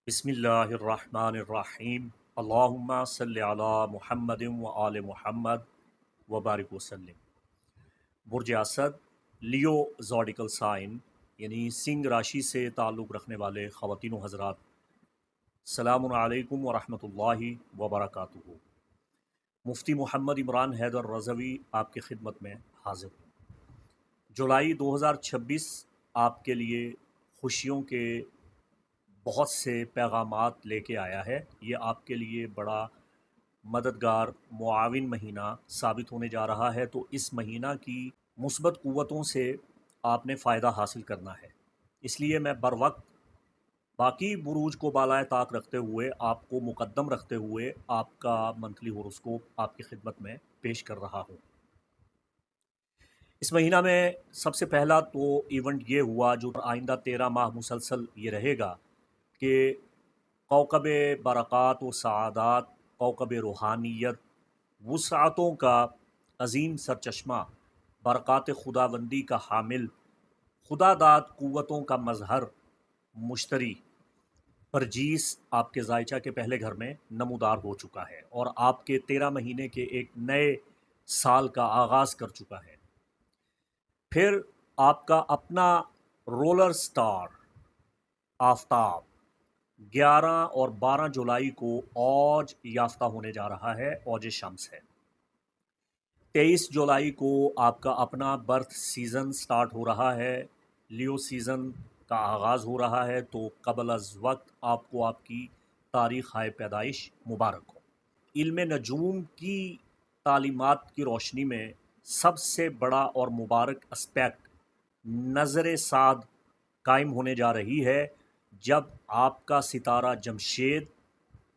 बिस्मिल्लाहिर्रहमानिर्रहीम। अल्लाहुम्मा सल्लि अला मुहम्मदिन व आले मुहम्मद व बारिक वसल्लिम। बुर्ज असद लियो ज़ोडिकल साइन यानी सिंह राशि से ताल्लुक़ रखने वाले ख़वातीन व हज़रात, सलामुन अलैकुम व रहमतुल्लाहि व बरकातुहू। मुफ्ती मोहम्मद इमरान हैदर रज़वी आपकी खिदमत में हाज़िर हूँ। जुलाई 2026 आपके लिए खुशियों के बहुत से पैगामात लेके आया है। ये आपके लिए बड़ा मददगार मुआविन महीना साबित होने जा रहा है। तो इस महीना की मुस्बत क़ुव्वतों से आपने फ़ायदा हासिल करना है। इसलिए मैं बर वक्त बाकी बुरूज को बालाए ताक रखते हुए, आपको मुक़द्दम रखते हुए आपका मंथली होरोस्कोप आपकी खिदमत में पेश कर रहा हूँ। इस महीना में सबसे पहला तो इवेंट ये हुआ जो आइंदा 13 माह मुसलसल ये रहेगा कि कौकब बरक़ात व सआदात, कौकब रूहानियत, वुसअतों का अज़ीम सरचश्मा, बरक़ात खुदाबंदी का हामिल, खुदादाद क़ुव्वतों का मज़हर मुश्तरी बरजीस आपके ज़ायचा के पहले घर में नमूदार हो चुका है और आपके 13 महीने के एक नए साल का आगाज़ कर चुका है। फिर आपका अपना रोलर स्टार आफताब 11 और 12 जुलाई को औज याफ्ता होने जा रहा है। औज शम्स है। 23 जुलाई को आपका अपना बर्थ सीज़न स्टार्ट हो रहा है। लियो सीज़न का आगाज़ हो रहा है। तो क़बल अज़ वक्त आपको आपकी तारीख़ हाय पैदाइश मुबारक हो। इल्म नजूम की तालीमात की रोशनी में सबसे बड़ा और मुबारक एस्पेक्ट नज़र साद कायम होने जा रही है जब आपका सितारा जमशेद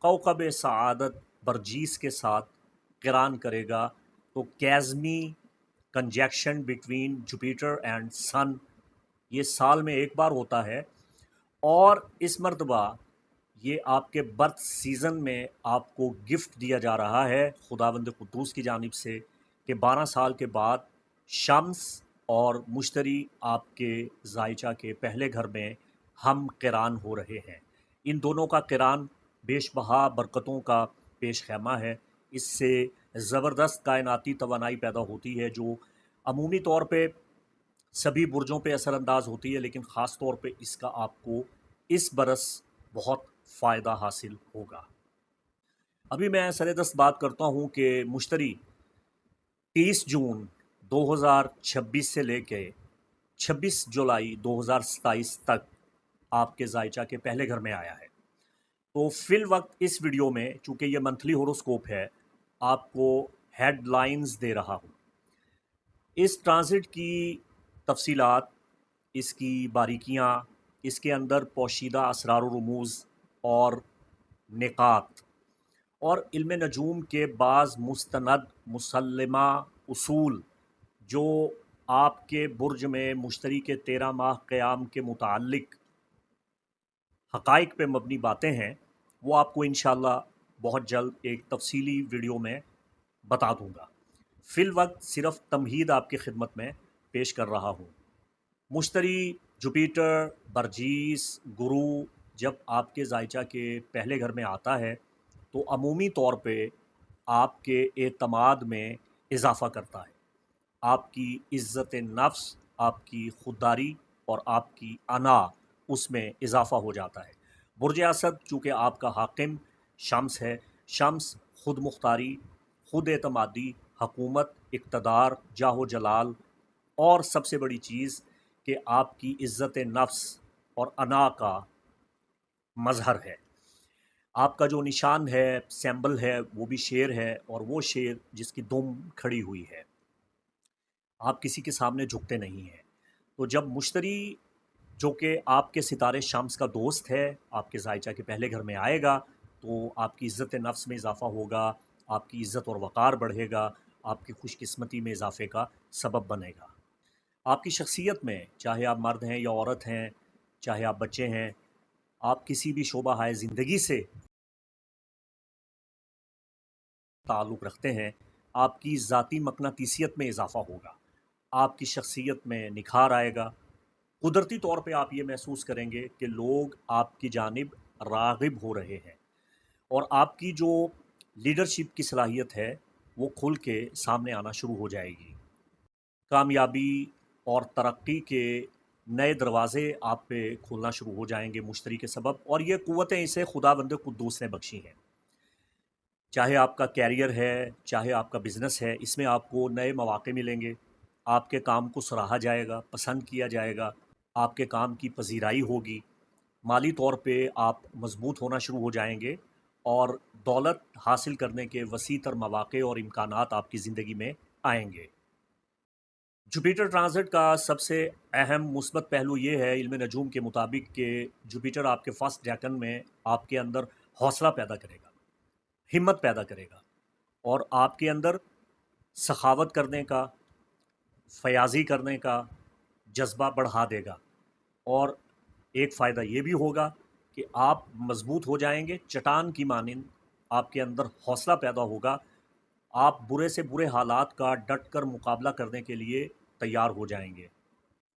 कौकब सआदत बरजीस के साथ क़िरान करेगा। तो कैज़मी कंजक्शन बिटवीन जुपिटर एंड सन ये साल में एक बार होता है और इस मर्तबा ये आपके बर्थ सीज़न में आपको गिफ्ट दिया जा रहा है खुदावंद कुद्दूस की जानिब से कि 12 साल के बाद शम्स और मुश्तरी आपके ज़ायचा के पहले घर में हम क़िरान हो रहे हैं। इन दोनों का क़िरान बेशबहा बरकतों का पेश ख़ैमा है। इससे ज़बरदस्त कायनाती तवानाई पैदा होती है जो अमूमी तौर पे सभी बुर्जों पे असरअंदाज होती है, लेकिन ख़ास तौर पे इसका आपको इस बरस बहुत फ़ायदा हासिल होगा। अभी मैं सरेदस्त बात करता हूँ कि मुश्तरी 30 जून 2026 से लेके 26 जुलाई 2027 तक आपके ज़ायचा के पहले घर में आया है। तो फ़िल वक्त इस वीडियो में चूँकि ये मंथली होरोस्कोप है, आपको हेडलाइंस दे रहा हूँ। इस ट्रांज़िट की तफ़सीलात, इसकी बारीकियाँ, इसके अंदर पोशीदा असरार व रमूज़ और निकात और इल्म नजूम के बाज़ मुस्तनद मुसल्लमा उसूल जो आपके बुर्ज में मुश्तरी के 13 माह क़याम के मुताल्लिक़ हक़ाइक़ पे मबनी बातें हैं, वो आपको इंशाअल्लाह बहुत जल्द एक तफ़सीली वीडियो में बता दूँगा। फ़िल वक्त सिर्फ़ तमहीद आपकी खिदमत में पेश कर रहा हूँ। मुश्तरी, जुपिटर, बरजीस, गुरु जब आपके ज़ायचा के पहले घर में आता है तो अमूमी तौर पे आपके एतमाद में इज़ाफ़ा करता है। आपकी इज़्ज़त नफ्स, आपकी खुददारी और आपकी अना उसमें इज़ाफ़ा हो जाता है। बुर्ज असद चूँकि आपका हाकिम शम्स है, शम्स खुद मुख्तारी, खुद एतमादी, हकूमत, इक़्तिदार, जाहो जलाल और सबसे बड़ी चीज़ कि आपकी इज़्ज़त नफ्स और अना का मज़हर है। आपका जो निशान है, सिंबल है, वो भी शेर है और वो शेर जिसकी दुम खड़ी हुई है। आप किसी के सामने झुकते नहीं हैं। तो जब मुश्तरी जो कि आपके सितारे शम्स का दोस्त है, आपके ज़ायचा के पहले घर में आएगा तो आपकी इज़्ज़त नफ्स में इज़ाफ़ा होगा, आपकी इज़्ज़त और वक़ार बढ़ेगा, आपकी खुशकिस्मती में इज़ाफ़े का सबब बनेगा। आपकी शख्सियत में, चाहे आप मर्द हैं या औरत हैं, चाहे आप बच्चे हैं, आप किसी भी शोबा हाय ज़िंदगी से ताल्लुक़ रखते हैं, आपकी ज़ाती मकनातीसियत में इज़ाफ़ा होगा, आपकी शख्सियत में निखार आएगा। कुदरती तौर पे आप ये महसूस करेंगे कि लोग आपकी जानिब راغب हो रहे हैं और आपकी जो लीडरशिप की सलाहियत है वो खुल के सामने आना शुरू हो जाएगी। कामयाबी और तरक्की के नए दरवाज़े आप पे खुलना शुरू हो जाएंगे मुश्तरी के सबब, और ये क़ुव्वतें इसे खुदावंद कुद्दूस ने बख्शी हैं। चाहे आपका कैरियर है, चाहे आपका बिज़नेस है, इसमें आपको नए मौक़े मिलेंगे, आपके काम को सराहा जाएगा, पसंद किया जाएगा, आपके काम की पजीराई होगी, माली तौर पे आप मज़बूत होना शुरू हो जाएंगे और दौलत हासिल करने के वसी तर मौक़े और इम्कानात आपकी ज़िंदगी में आएंगे। जुपिटर ट्रांजिट का सबसे अहम मुस्बत पहलू ये है इल्म नजूम के मुताबिक कि जुपिटर आपके फर्स्ट डेकन में आपके अंदर हौसला पैदा करेगा, हिम्मत पैदा करेगा और आपके अंदर सखावत करने का, फयाजी करने का जज्बा बढ़ा देगा। और एक फ़ायदा ये भी होगा कि आप मज़बूत हो जाएंगे, चट्टान की मानिंद आपके अंदर हौसला पैदा होगा, आप बुरे से बुरे हालात का डट कर मुकाबला करने के लिए तैयार हो जाएंगे।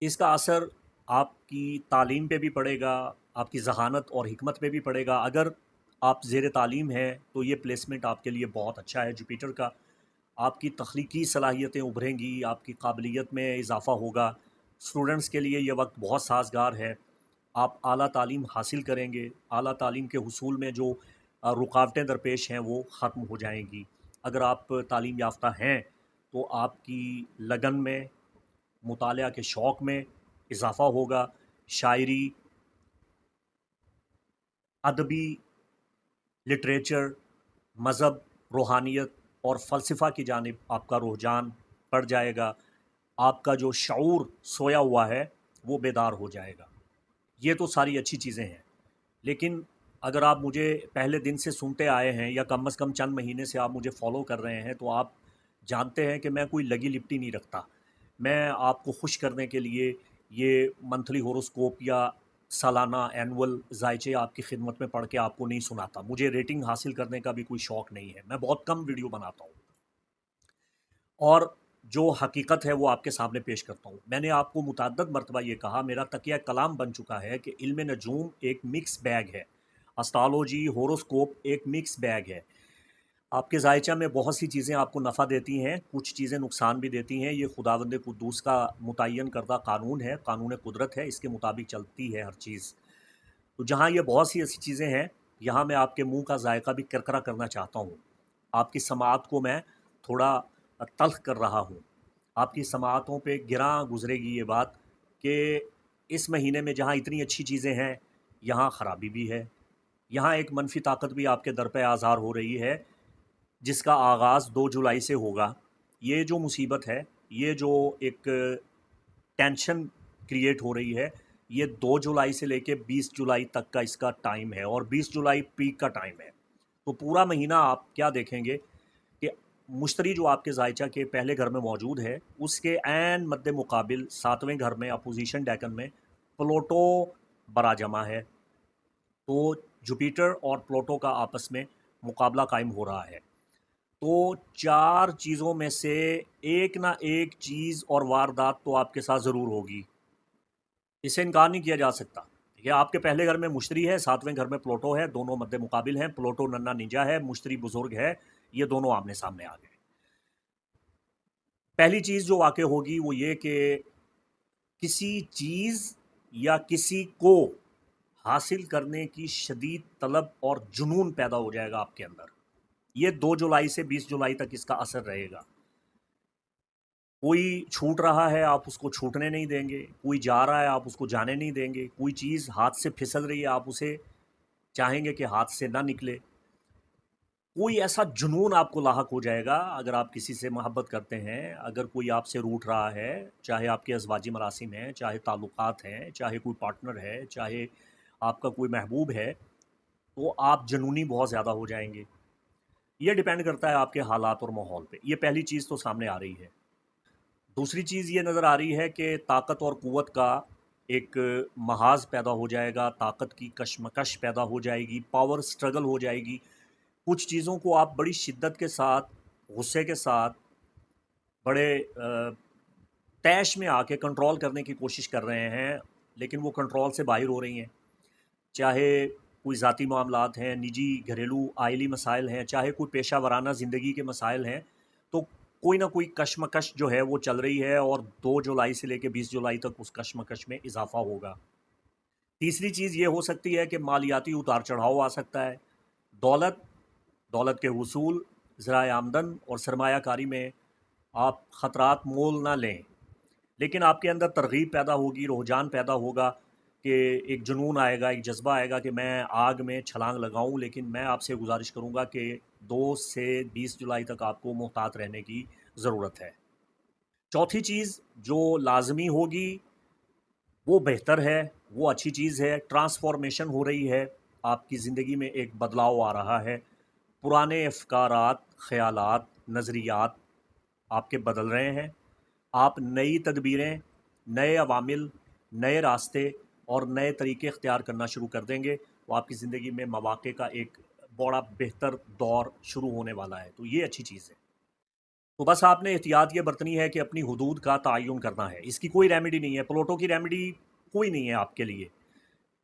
इसका असर आपकी तालीम पे भी पड़ेगा, आपकी ज़हानत और हिकमत पे भी पड़ेगा। अगर आप ज़ेर तालीम हैं तो ये प्लेसमेंट आपके लिए बहुत अच्छा है जुपिटर का। आपकी तख्लीकी सलाहियतें उभरेंगी, आपकी काबिलियत में इजाफ़ा होगा। स्टूडेंट्स के लिए ये वक्त बहुत साजगार है। आप आला तालीम हासिल करेंगे, आला तालीम के हुसूल में जो रुकावटें दरपेश हैं वो ख़त्म हो जाएंगी। अगर आप तालीम याफ्ता हैं तो आपकी लगन में, मुतालिया के शौक़ में इजाफ़ा होगा। शायरी, अदबी, लिटरेचर, मज़हब, रूहानियत और फ़लसफ़ा की जानिब आपका रुझान बढ़ जाएगा। आपका जो शऊर सोया हुआ है वो बेदार हो जाएगा। ये तो सारी अच्छी चीज़ें हैं, लेकिन अगर आप मुझे पहले दिन से सुनते आए हैं या कम अज़ कम चंद महीने से आप मुझे फ़ॉलो कर रहे हैं तो आप जानते हैं कि मैं कोई लगी लिपटी नहीं रखता। मैं आपको खुश करने के लिए ये मंथली होरोस्कोप या सालाना एनुअल ज़ायचे आपकी खिदमत में पढ़ के आपको नहीं सुनाता। मुझे रेटिंग हासिल करने का भी कोई शौक़ नहीं है। मैं बहुत कम वीडियो बनाता हूँ और जो हकीकत है वो आपके सामने पेश करता हूँ। मैंने आपको मुतअद्दिद मरतबा ये कहा, मेरा तकिया कलाम बन चुका है कि इल्म नजूम एक मिक्स बैग है, एस्ट्रोलॉजी, होरोस्कोप एक मिक्स बैग है। आपके ज़ायचा में बहुत सी चीज़ें आपको नफ़ा देती हैं, कुछ चीज़ें नुकसान भी देती हैं। ये खुदावंद कुद्दूस का मुतय्यन करदा कानून है, कानून कुदरत है, इसके मुताबिक चलती है हर चीज़। तो जहाँ ये बहुत सी ऐसी चीज़ें हैं, यहाँ मैं आपके मुँह का जायका भी करकरा करना चाहता हूँ। आपकी समाअत को मैं थोड़ा तल्ख़ कर रहा हूँ। आपकी समाअतों पे गिरां गुज़रेगी ये बात कि इस महीने में जहाँ इतनी अच्छी चीज़ें हैं, यहाँ ख़राबी भी है। यहाँ एक मनफ़ी ताकत भी आपके दर पे आज़ार हो रही है, जिसका आगाज़ 2 जुलाई से होगा। ये जो मुसीबत है, ये जो एक टेंशन क्रिएट हो रही है, ये 2 जुलाई से लेके 20 जुलाई तक का इसका टाइम है और 20 जुलाई पीक का टाइम है। तो पूरा महीना आप क्या देखेंगे कि मुश्तरी जो आपके ज़ायचा के पहले घर में मौजूद है, उसके ऐन मद्दे मुकाबिल 7वें घर में अपोज़िशन डेकन में प्लूटो बराजमा है। तो जुपिटर और प्लूटो का आपस में मुकाबला कायम हो रहा है। तो 4 चीज़ों में से एक ना एक चीज़ और वारदात तो आपके साथ ज़रूर होगी। इसे इनकार नहीं किया जा सकता। देखिए, आपके पहले घर में मुश्तरी है, 7वें घर में प्लूटो है, दोनों मद्दे मुकाबिल हैं। प्लूटो नन्ना निंजा है, मुश्तरी बुज़ुर्ग है, ये दोनों आमने-सामने आ गए। पहली चीज़ जो वाक़ई होगी वो ये कि किसी चीज़ या किसी को हासिल करने की शदीद तलब और जुनून पैदा हो जाएगा आपके अंदर। ये 2 जुलाई से 20 जुलाई तक इसका असर रहेगा। कोई छूट रहा है, आप उसको छूटने नहीं देंगे, कोई जा रहा है, आप उसको जाने नहीं देंगे, कोई चीज़ हाथ से फिसल रही है, आप उसे चाहेंगे कि हाथ से ना निकले। कोई ऐसा जुनून आपको लाहक हो जाएगा अगर आप किसी से मोहब्बत करते हैं, अगर कोई आपसे रूठ रहा है, चाहे आपके अज़वाजी मरासिम हैं, चाहे ताल्लुकात हैं, चाहे कोई पार्टनर है, चाहे आपका कोई महबूब है, तो आप जुनूनी बहुत ज़्यादा हो जाएँगे। ये डिपेंड करता है आपके हालात और माहौल पे। ये पहली चीज़ तो सामने आ रही है। दूसरी चीज़ ये नज़र आ रही है कि ताकत और क़ुव्वत का एक महाज़ पैदा हो जाएगा, ताकत की कशमकश पैदा हो जाएगी, पावर स्ट्रगल हो जाएगी। कुछ चीज़ों को आप बड़ी शिद्दत के साथ, गुस्से के साथ, बड़े तैश में आके कंट्रोल करने की कोशिश कर रहे हैं, लेकिन वो कंट्रोल से बाहर हो रही हैं। चाहे कोई ज़ाती मामलात हैं, निजी घरेलू आइली मसाइल हैं, चाहे कोई पेशा वराना ज़िंदगी के मसाइल हैं, तो कोई ना कोई कशमकश जो है वो चल रही है और 2 जुलाई से लेकर 20 जुलाई तक उस कशमकश में इजाफ़ा होगा। तीसरी चीज़ ये हो सकती है कि मालियाती उतार चढ़ाव आ सकता है। दौलत, दौलत के वसूल, ज़राए आमदन और सरमायाकारी में आप ख़तरात मोल ना लें, लेकिन आपके अंदर तरगीब पैदा होगी, रुझान पैदा होगा कि एक जुनून आएगा, एक जज़्बा आएगा कि मैं आग में छलांग लगाऊं। लेकिन मैं आपसे गुजारिश करूंगा कि 2 से 20 जुलाई तक आपको मुहतात रहने की ज़रूरत है। चौथी चीज़ जो लाजमी होगी वो बेहतर है, वो अच्छी चीज़ है, ट्रांसफॉर्मेशन हो रही है, आपकी ज़िंदगी में एक बदलाव आ रहा है। पुराने अफ़कारात, ख़यालात, नज़रियात आपके बदल रहे हैं। आप नई तदबीरें, नए अवामिल, नए रास्ते और नए तरीके इख्तियार करना शुरू कर देंगे, तो आपकी ज़िंदगी में मौक़े का एक बड़ा बेहतर दौर शुरू होने वाला है। तो ये अच्छी चीज़ है। तो बस आपने एहतियात ये बरतनी है कि अपनी हुदूद का तयन करना है। इसकी कोई रेमेडी नहीं है, प्लोटो की रेमेडी कोई नहीं है आपके लिए।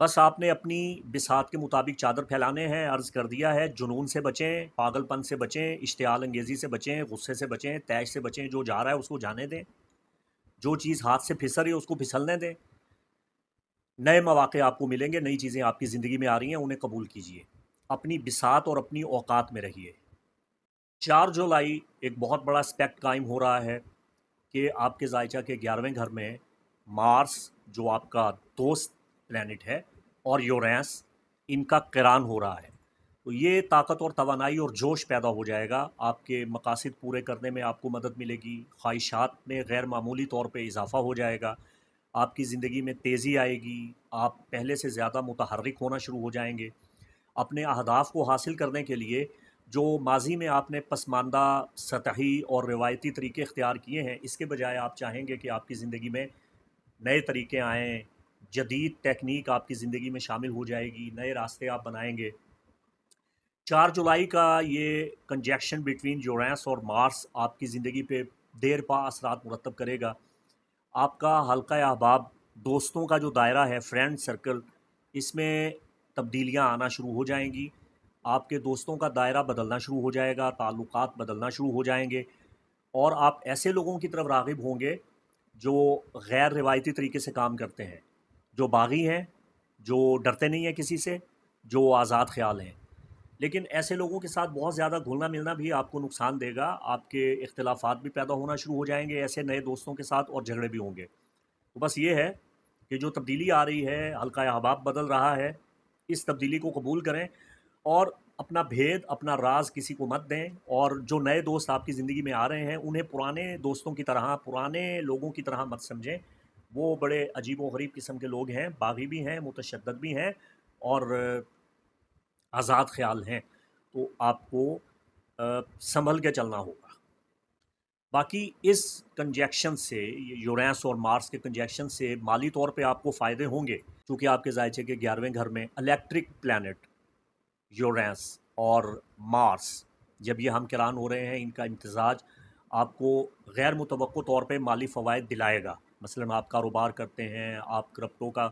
बस आपने अपनी बिसात के मुताबिक चादर फैलाने हैं। अर्ज़ कर दिया है, जुनून से बचें, पागलपन से बचें, इश्तियाल अंगेज़ी से बचें, गुस्से से बचें, तैश से बचें। जो जा रहा है उसको जाने दें, जो चीज़ हाथ से फिसल रही है उसको फिसलने दें। नए मौक़े आपको मिलेंगे, नई चीज़ें आपकी ज़िंदगी में आ रही हैं, उन्हें कबूल कीजिए। अपनी बिसात और अपनी औकात में रहिए। 4 जुलाई एक बहुत बड़ा एस्पेक्ट कायम हो रहा है कि आपके ज़ायचा के 11वें घर में मार्स, जो आपका दोस्त प्लैनेट है, और यूरेनस, इनका क़िरान हो रहा है। तो ये ताकत और तवानाई और जोश पैदा हो जाएगा। आपके मकासद पूरे करने में आपको मदद मिलेगी। ख्वाहिशात में गैर मामूली तौर पे इजाफ़ा हो जाएगा। आपकी ज़िंदगी में तेज़ी आएगी। आप पहले से ज़्यादा मुतहर्रिक होना शुरू हो जाएंगे। अपने अहदाफ़ को हासिल करने के लिए जो माज़ी में आपने पसमानदा, सतही और रिवायती तरीके इख्तियार किए हैं, इसके बजाय आप चाहेंगे कि आपकी ज़िंदगी में नए तरीके आएँ, जदीद टेक्नीक आपकी ज़िंदगी में शामिल हो जाएगी, नए रास्ते आप बनाएंगे। 4 जुलाई का ये कंजक्शन बिटवीन यूरेनस और मार्स आपकी ज़िंदगी पे देर पा असरात मुरतब करेगा। आपका हल्का अहबाब, दोस्तों का जो दायरा है, फ्रेंड सर्कल, इसमें तब्दीलियाँ आना शुरू हो जाएंगी। आपके दोस्तों का दायरा बदलना शुरू हो जाएगा, ताल्लुकात बदलना शुरू हो जाएंगे और आप ऐसे लोगों की तरफ राग़िब होंगे जो गैर रिवायती तरीके से काम करते हैं, जो बागी हैं, जो डरते नहीं हैं किसी से, जो आज़ाद ख़्याल हैं। लेकिन ऐसे लोगों के साथ बहुत ज़्यादा घुलना मिलना भी आपको नुकसान देगा। आपके इख्तिलाफ़ात भी पैदा होना शुरू हो जाएंगे ऐसे नए दोस्तों के साथ, और झगड़े भी होंगे। तो बस ये है कि जो तब्दीली आ रही है, हल्का अहबाब बदल रहा है, इस तब्दीली को कबूल करें और अपना भेद, अपना राज किसी को मत दें। और जो नए दोस्त आपकी ज़िंदगी में आ रहे हैं, उन्हें पुराने दोस्तों की तरह, पुराने लोगों की तरह मत समझें। वो बड़े अजीब व गरीब किस्म के लोग हैं, बागी भी हैं, मुतशद्दिद भी हैं और आज़ाद ख़्याल हैं। तो आपको संभल के चलना होगा। बाकी इस कंजक्शन से, यूरेनस और मार्स के कंजक्शन से माली तौर पे आपको फ़ायदे होंगे, क्योंकि आपके ज़ायचे के 11वें घर में इलेक्ट्रिक प्लैनेट यूरेनस और मार्स, जब ये हमकिरान हो रहे हैं, इनका इम्तिज़ाज आपको गैर मुतवक्को तौर पे माली फ़वाइद दिलाएगा। मसलन आप कारोबार करते हैं, आप क्रिप्टो का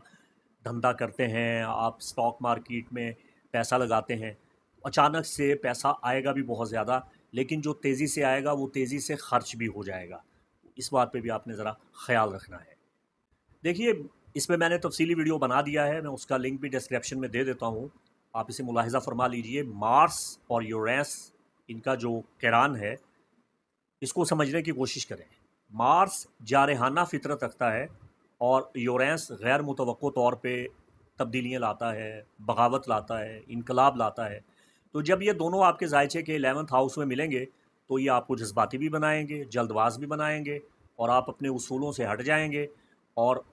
धंधा करते हैं, आप स्टॉक मार्केट में पैसा लगाते हैं, अचानक से पैसा आएगा भी बहुत ज़्यादा, लेकिन जो तेज़ी से आएगा वो तेज़ी से ख़र्च भी हो जाएगा। इस बात पे भी आपने ज़रा ख़याल रखना है। देखिए, इस पे मैंने तफ़सीली वीडियो बना दिया है, मैं उसका लिंक भी डिस्क्रिप्शन में दे देता हूँ, आप इसे मुलाहिज़ा फ़रमा लीजिए। मार्स और यूरेनस, इनका जो क़िरान है, इसको समझने की कोशिश करें। मार्स जारहाना फ़ितरत रखता है और यूरेनस गैर मुतवक्को तौर पे तब्दीलियाँ लाता है, बगावत लाता है, इनकलाब लाता है। तो जब ये दोनों आपके ज़ायचे के 11th हाउस में मिलेंगे, तो ये आपको जज्बाती भी बनाएंगे, जल्दबाज भी बनाएंगे और आप अपने उसूलों से हट जाएंगे और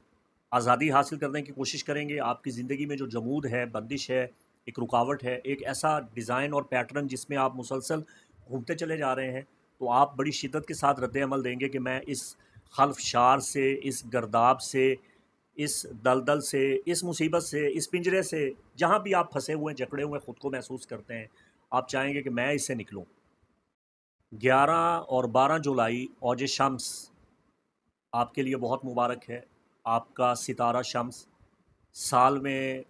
आज़ादी हासिल करने की कोशिश करेंगे। आपकी ज़िंदगी में जो जमूद है, बंदिश है, एक रुकावट है, एक ऐसा डिज़ाइन और पैटर्न जिसमें आप मुसलसल घूमते चले जा रहे हैं, तो आप बड़ी शिद्दत के साथ रद्द-ए-अमल देंगे कि मैं इस खल्फ़शार से, इस गर्दाब से, इस दलदल से, इस मुसीबत से, इस पिंजरे से, जहाँ भी आप फँसे हुए, जकड़े हुए ख़ुद को महसूस करते हैं, आप चाहेंगे कि मैं इससे निकलूँ। 11 और 12 जुलाई औज शम्स आपके लिए बहुत मुबारक है। आपका सितारा शम्स साल में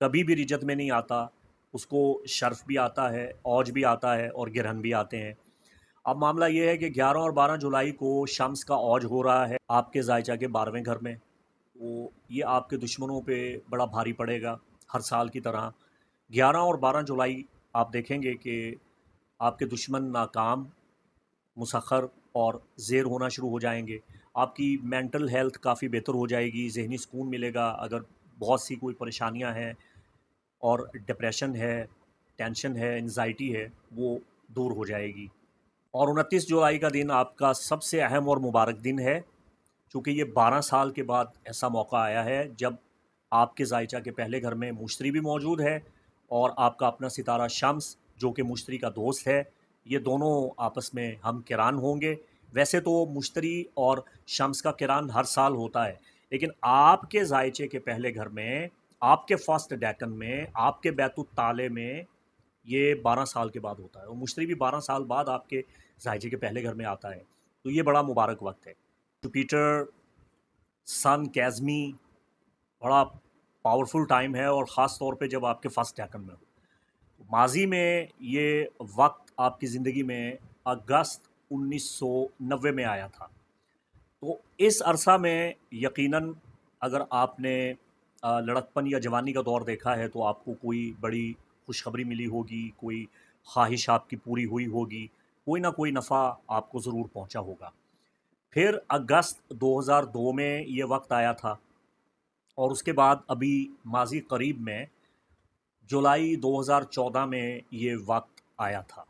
कभी भी रिजत में नहीं आता, उसको शर्फ भी आता है, औज भी आता है और गिरहन भी आते हैं। अब मामला ये है कि 11 और 12 जुलाई को शम्स का औज हो रहा है आपके जायचा के 12वें घर में। तो ये आपके दुश्मनों पे बड़ा भारी पड़ेगा हर साल की तरह। 11 और 12 जुलाई आप देखेंगे कि आपके दुश्मन नाकाम, मुसख्खर और ज़ेर होना शुरू हो जाएंगे। आपकी मेंटल हेल्थ काफ़ी बेहतर हो जाएगी, ज़हनी सुकून मिलेगा। अगर बहुत सी कोई परेशानियां हैं और डिप्रेशन है, टेंशन है, एंजाइटी है, वो दूर हो जाएगी। और 29 जुलाई का दिन आपका सबसे अहम और मुबारक दिन है, चूँकि ये 12 साल के बाद ऐसा मौका आया है जब आपके जायचा के पहले घर में मुश्तरी भी मौजूद है और आपका अपना सितारा शम्स जो कि मुश्तरी का दोस्त है, ये दोनों आपस में हम किरान होंगे। वैसे तो मुश्तरी और शम्स का किरान हर साल होता है, लेकिन आपके जायचे के पहले घर में, आपके फर्स्ट डेकन में, आपके बैतुत ताले में ये 12 साल के बाद होता है और मुश्तरी भी 12 साल बाद आपके जायचे के पहले घर में आता है। तो ये बड़ा मुबारक वक्त है। जुपिटर, सन, कैज़मी, बड़ा पावरफुल टाइम है और ख़ास तौर पे जब आपके फर्स्ट डेकन में हो। माजी में ये वक्त आपकी ज़िंदगी में अगस्त 1990 में आया था। तो इस अरसा में यकीनन अगर आपने लड़कपन या जवानी का दौर देखा है तो आपको कोई बड़ी खुशखबरी मिली होगी, कोई ख्वाहिश आपकी पूरी हुई होगी, कोई ना कोई नफ़ा आपको ज़रूर पहुंचा होगा। फिर अगस्त 2002 में ये वक्त आया था और उसके बाद अभी माजी करीब में जुलाई 2014 में ये वक्त आया था।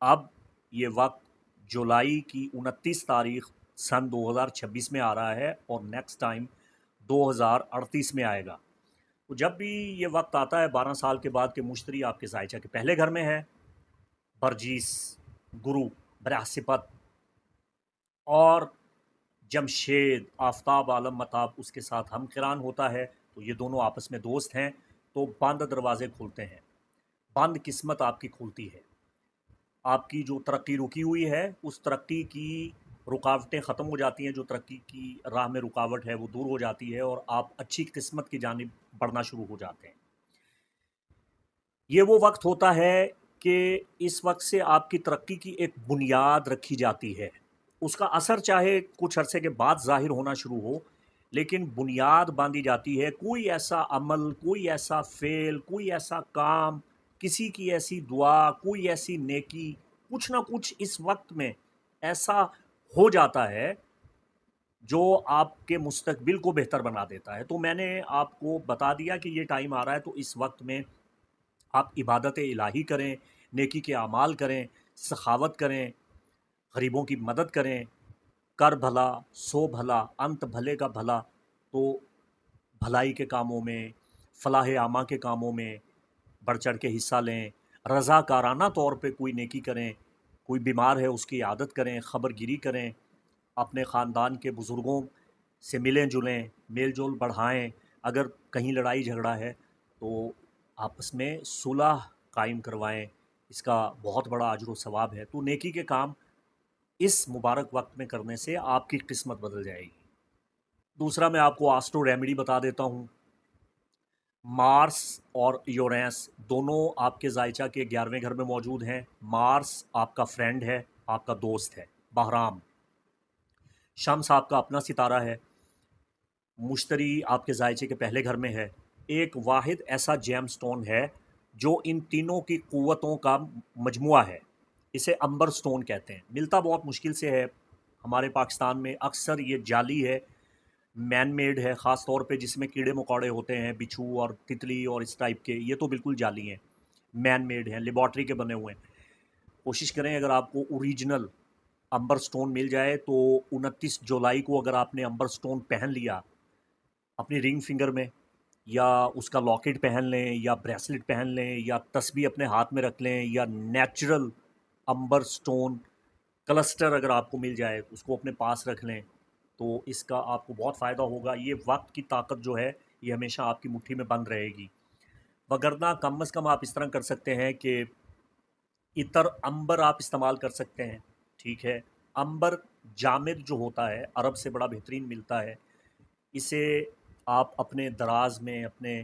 अब ये वक्त जुलाई की 29 तारीख सन 2026 में आ रहा है और नेक्स्ट टाइम 2038 में आएगा। तो जब भी ये वक्त आता है 12 साल के बाद कि मुश्तरी आपके जायचा के पहले घर में है, बरजीस, गुरु, बरासिपत और जमशेद, आफ़ताब आलम मताब उसके साथ हम किरान होता है, तो ये दोनों आपस में दोस्त हैं। तो बंद दरवाज़े खुलते हैं, बंद किस्मत आपकी खुलती है। आपकी जो तरक्की रुकी हुई है, उस तरक्की की रुकावटें ख़त्म हो जाती हैं, जो तरक्की की राह में रुकावट है वो दूर हो जाती है और आप अच्छी किस्मत की जानिब बढ़ना शुरू हो जाते हैं। ये वो वक्त होता है कि इस वक्त से आपकी तरक्की की एक बुनियाद रखी जाती है। उसका असर चाहे कुछ अरसे के बाद ज़ाहिर होना शुरू हो, लेकिन बुनियाद बांधी जाती है। कोई ऐसा अमल, कोई ऐसा फ़ेल, कोई ऐसा काम, किसी की ऐसी दुआ, कोई ऐसी नेकी, कुछ ना कुछ इस वक्त में ऐसा हो जाता है जो आपके मुस्तकबिल को बेहतर बना देता है। तो मैंने आपको बता दिया कि ये टाइम आ रहा है, तो इस वक्त में आप इबादत इलाही करें, नेकी के अमाल करें, सखावत करें, गरीबों की मदद करें, कर भला, सो भला, अंत भले का भला। तो भलाई के कामों में, फलाह आमा के कामों में बढ़ चढ़ के हिस्सा लें, रज़ाकाराना तौर पे कोई नेकी करें, कोई बीमार है उसकी आदत करें, ख़बरगिरी करें, अपने ख़ानदान के बुज़ुर्गों से मिलें जुलें, मेल जोल बढ़ाएँ। अगर कहीं लड़ाई झगड़ा है तो आपस में सुलह कायम करवाएँ, इसका बहुत बड़ा अजर व सवाब है। तो नेकी के काम इस मुबारक वक्त में करने से आपकी किस्मत बदल जाएगी। दूसरा मैं आपको आस्ट्रो रेमेडी बता देता हूँ। मार्स और यूरेनस दोनों आपके जायचा के 11वें घर में मौजूद हैं। मार्स आपका फ्रेंड है, आपका दोस्त है, बहराम। शम्स आपका अपना सितारा है। मुश्तरी आपके जायचे के पहले घर में है। एक वाहिद ऐसा जेम स्टोन है जो इन तीनों की क़ुव्वतों का मजमुआ है। इसे अंबर स्टोन कहते हैं। मिलता बहुत मुश्किल से है हमारे पाकिस्तान में। अक्सर ये जाली है, मैन मेड है, ख़ास तौर पे जिसमें कीड़े मकोड़े होते हैं, बिच्छू और तितली और इस टाइप के, ये तो बिल्कुल जाली हैं, मैन मेड हैं, लेबॉर्ट्री के बने हुए हैं। कोशिश करें अगर आपको ओरिजिनल अंबर स्टोन मिल जाए तो 29 जुलाई को अगर आपने अंबर स्टोन पहन लिया अपनी रिंग फिंगर में, या उसका लॉकेट पहन लें, या ब्रेसलेट पहन लें, या तस्बीह अपने हाथ में रख लें, या नेचुरल अंबर स्टोन क्लस्टर अगर आपको मिल जाए उसको अपने पास रख लें, तो इसका आपको बहुत फ़ायदा होगा। ये वक्त की ताकत जो है ये हमेशा आपकी मुट्ठी में बंद रहेगी। वगरना कम अज़ कम आप इस तरह कर सकते हैं कि इतर अंबर आप इस्तेमाल कर सकते हैं, ठीक है। अंबर जामिद जो होता है अरब से बड़ा बेहतरीन मिलता है। इसे आप अपने दराज में, अपने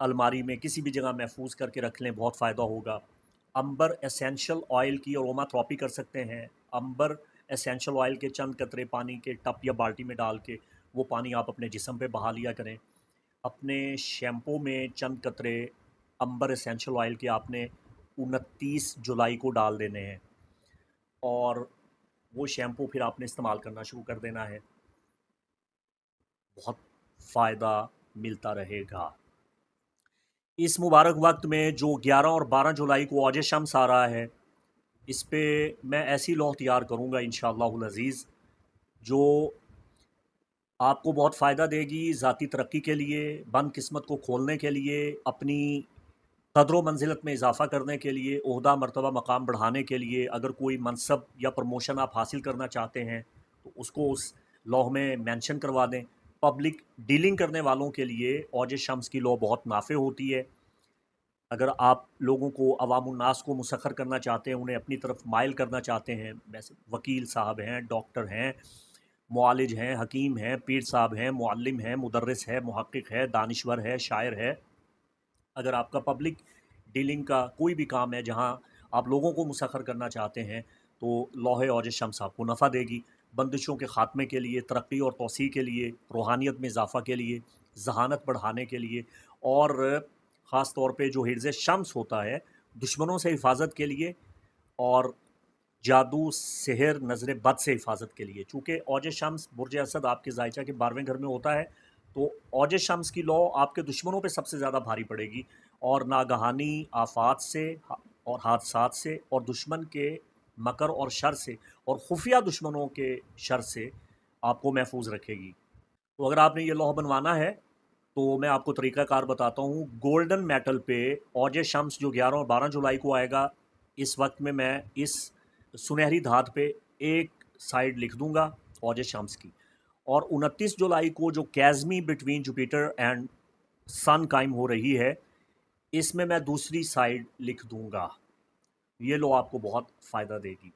अलमारी में किसी भी जगह महफूज करके रख लें, बहुत फ़ायदा होगा। अंबर एसेंशियल ऑयल की अरोमाथेरेपी कर सकते हैं। अंबर एसेंशियल ऑयल के चंद कतरे पानी के टब या बाल्टी में डाल के वो पानी आप अपने जिस्म पे बहा लिया करें। अपने शैम्पू में चंद कतरे अंबर एसेंशियल ऑयल के आपने 29 जुलाई को डाल देने हैं और वो शैम्पू फिर आपने इस्तेमाल करना शुरू कर देना है। बहुत फ़ायदा मिलता रहेगा। इस मुबारक वक्त में जो 11 और 12 जुलाई को औज शम्स आ रहा है, इस पे मैं ऐसी लौ तैयार करूँगा इंशाअल्लाहुल अज़ीज़ जो आपको बहुत फ़ायदा देगी ज़ाती तरक्की के लिए, बंद किस्मत को खोलने के लिए, अपनी कदर मंजिलत में इजाफ़ा करने के लिए, ओहदा मर्तबा मकाम बढ़ाने के लिए। अगर कोई मनसब या प्रमोशन आप हासिल करना चाहते हैं तो उसको उस लौह में मेंशन करवा दें। पब्लिक डीलिंग करने वालों के लिए औज शम्स की लौ बहुत नाफ़े होती है। अगर आप लोगों को अवामुन्नास को मुसख्खर करना चाहते हैं, उन्हें अपनी तरफ माइल करना चाहते हैं, वैसे वकील साहब हैं, डॉक्टर हैं, मुआलिज हैं, हकीम हैं, पीर साहब हैं, मुअल्लिम हैं, मुदर्रिस है, मुहक्किक है, दानिश्वर है, शायर है। अगर आपका पब्लिक डीलिंग का कोई भी काम है जहाँ आप लोगों को मुसख्खर करना चाहते हैं तो लौहे औज शम्स आपको नफ़ा देगी। बंदिशों के ख़ात्मे के लिए, तरक्की और तौसीक़ के लिए, रूहानियत में इजाफ़ा के लिए, ज़हानत बढ़ाने के लिए और ख़ास तौर पे जो हिर्ज़ शम्स होता है दुश्मनों से हिफाजत के लिए और जादू, सिहर, नज़र बद से हिफाजत के लिए। चूँकि औज शम्स बुर्ज असद आपके ज़ायचा के 12वें घर में होता है तो औज शम्स की लौ आपके दुश्मनों पे सबसे ज़्यादा भारी पड़ेगी और नागहानी आफ़ात से और हादसात से और दुश्मन के मकर और शर से और खुफिया दुश्मनों के शर से आपको महफूज रखेगी। तो अगर आपने ये लौह बनवाना है तो मैं आपको तरीक़ाकार बताता हूँ। गोल्डन मेटल पे औज शम्स जो 11 और 12 जुलाई को आएगा, इस वक्त में मैं इस सुनहरी धात पे एक साइड लिख दूंगा औज शम्स की और 29 जुलाई को जो कैज़मी बिटवीन जुपिटर एंड सन कायम हो रही है, इसमें मैं दूसरी साइड लिख दूंगा। ये लो आपको बहुत फ़ायदा देगी।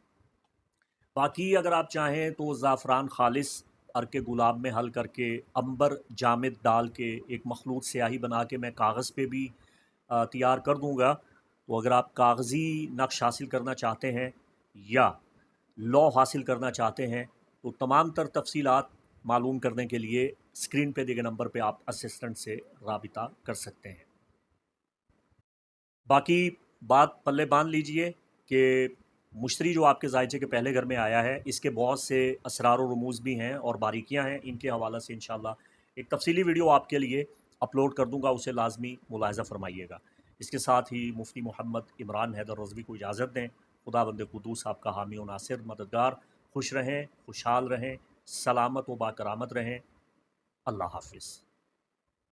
बाकी अगर आप चाहें तो ज़ाफ़रान ख़ालिस अर्के गुलाब में हल करके अंबर जामिद डाल के एक मखलूत स्याही बना के मैं कागज़ पे भी तैयार कर दूंगा। तो अगर आप कागज़ी नक्श हासिल करना चाहते हैं या लौ हासिल करना चाहते हैं तो तमाम तर तफ़सीलात मालूम करने के लिए स्क्रीन पे दिए गए नंबर पे आप असिस्टेंट से राबिता कर सकते हैं। बाकी बात पल्ले बांध लीजिए कि मुश्तरी जो आपके ज़ायचे के पहले घर में आया है, इसके बहुत से असरार और रमूज़ भी हैं और बारीकियां हैं। इनके हवाला से इंशाअल्लाह एक तफसीली वीडियो आपके लिए अपलोड कर दूंगा, उसे लाजमी मुलाहिज़ा फरमाइएगा। इसके साथ ही मुफ्ती मोहम्मद इमरान हैदर रज़वी को इजाज़त दें। खुदा बंद कुदूस आपका हामी व नासिर मददगार। खुश रहें, खुशहाल रहें, सलामत व बाकरामत रहें। अल्लाह हाफ़िज़।